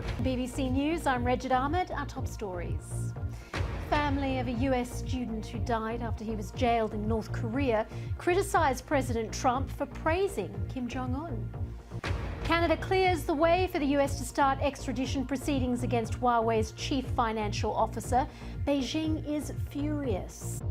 BBC News, I'm Regid Ahmed. Our top stories. Family of a US student who died after he was jailed in North Korea criticised President Trump for praising Kim Jong-un. Canada clears the way for the US to start extradition proceedings against Huawei's chief financial officer. Beijing is furious.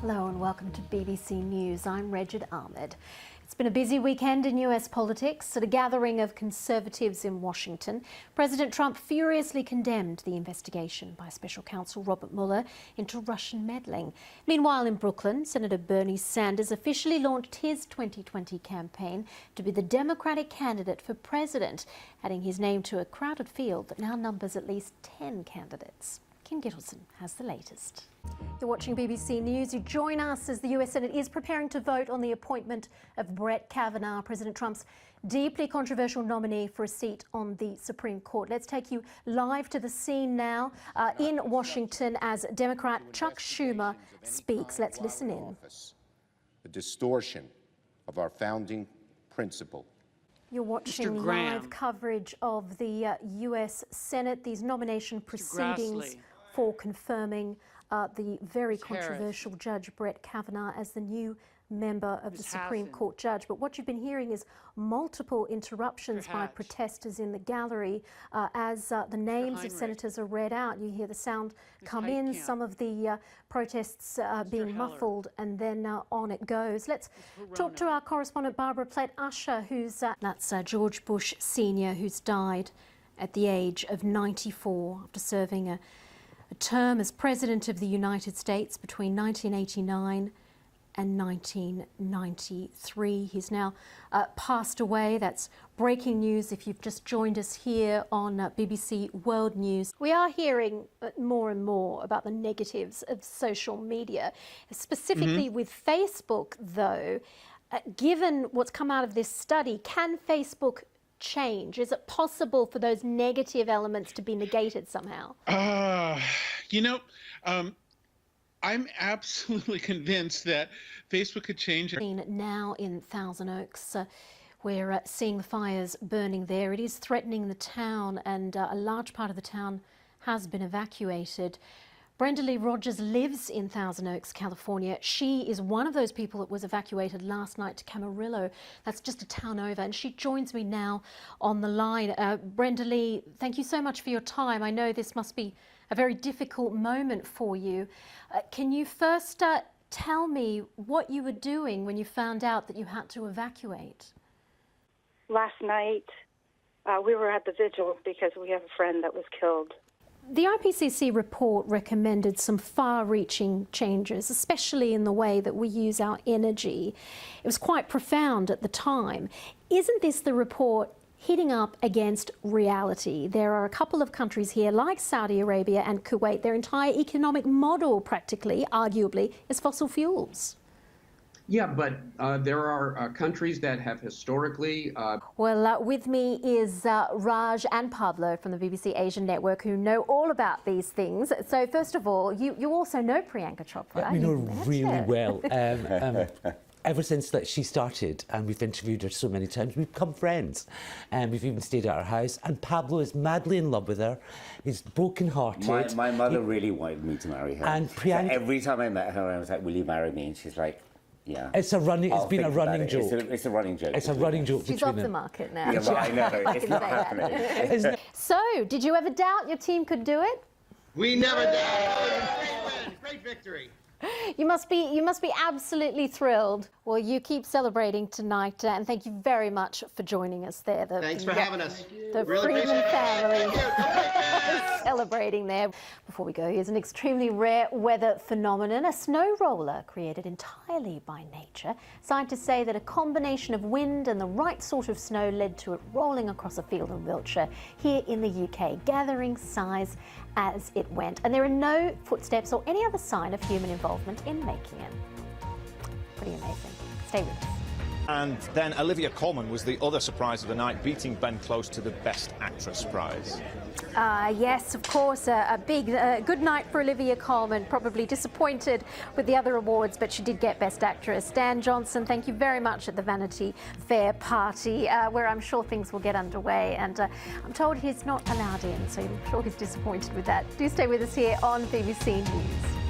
Hello and welcome to BBC News. I'm Regid Ahmed. It's been a busy weekend in US politics. At a gathering of conservatives in Washington, President Trump furiously condemned the investigation by Special Counsel Robert Mueller into Russian meddling. Meanwhile, in Brooklyn, Senator Bernie Sanders officially launched his 2020 campaign to be the Democratic candidate for president, adding his name to a crowded field that now numbers at least 10 candidates. Kim Gittleson has the latest. You're watching BBC News. You join us as the US Senate is preparing to vote on the appointment of Brett Kavanaugh, President Trump's deeply controversial nominee for a seat on the Supreme Court. Let's take you live to the scene now in Washington as Democrat Chuck Schumer speaks. Let's listen in. The distortion of our founding principle. You're watching live coverage of the US Senate, these nomination proceedings for confirming the very controversial Judge Brett Kavanaugh as the new member of the Supreme Court judge. But what you've been hearing is multiple interruptions by protesters in the gallery as the names of senators are read out. You hear the sound come in, some of the protests being muffled, and then on it goes. Let's talk to our correspondent Barbara Plett-Usher, who's that's George Bush Sr., who's died at the age of 94 after serving a term as President of the United States between 1989 and 1993. He's now passed away. That's breaking news if you've just joined us here on BBC World News. We are hearing more and more about the negatives of social media, specifically with Facebook, though. Given what's come out of this study, can Facebook change? Is it possible for those negative elements to be negated somehow? I'm absolutely convinced that Facebook could change. Now in Thousand Oaks, we're seeing the fires burning there. It is threatening the town, and a large part of the town has been evacuated. Brenda Lee Rogers lives in Thousand Oaks, California. She is one of those people that was evacuated last night to Camarillo. That's just a town over, and she joins me now on the line. Brenda Lee, thank you so much for your time. I know this must be a very difficult moment for you. Can you first tell me what you were doing when you found out that you had to evacuate? Last night, we were at the vigil because we have a friend that was killed. The IPCC report recommended some far-reaching changes, especially in the way that we use our energy. It was quite profound at the time. Isn't this the report hitting up against reality? There are a couple of countries here, like Saudi Arabia and Kuwait, their entire economic model, practically, arguably, is fossil fuels. Yeah, but there are countries that have historically... Well, with me is Raj and Pablo from the BBC Asian Network, who know all about these things. So, first of all, you also know Priyanka Chopra. We know really well. Ever since that she started, and we've interviewed her so many times, we've become friends, and we've even stayed at her house. And Pablo is madly in love with her. He's broken-hearted. My mother really wanted me to marry her. And Priyanka, so every time I met her, I was like, "Will you marry me?" And she's like, "Yeah." It's been a running joke. It's a running joke. It's a running joke. She's off the market now. Yeah, but I know it's not happening. So, did you ever doubt your team could do it? We never did. Great victory. You must be absolutely thrilled. Well, you keep celebrating tonight, and thank you very much for joining us there. Thanks for having us. The Freeman family celebrating there. Before we go, here's an extremely rare weather phenomenon, a snow roller created entirely by nature. Scientists say that a combination of wind and the right sort of snow led to it rolling across a field in Wiltshire, here in the UK, gathering size as it went. And there are no footsteps or any other sign of human involvement in making it. Pretty amazing. Stay with us. And then Olivia Colman was the other surprise of the night, beating Ben Close to the Best Actress prize. Yes, of course, a big, good night for Olivia Colman. Probably disappointed with the other awards, but she did get Best Actress. Dan Johnson, thank you very much at the Vanity Fair party, where I'm sure things will get underway. And I'm told he's not allowed in, so I'm sure he's disappointed with that. Do stay with us here on BBC News.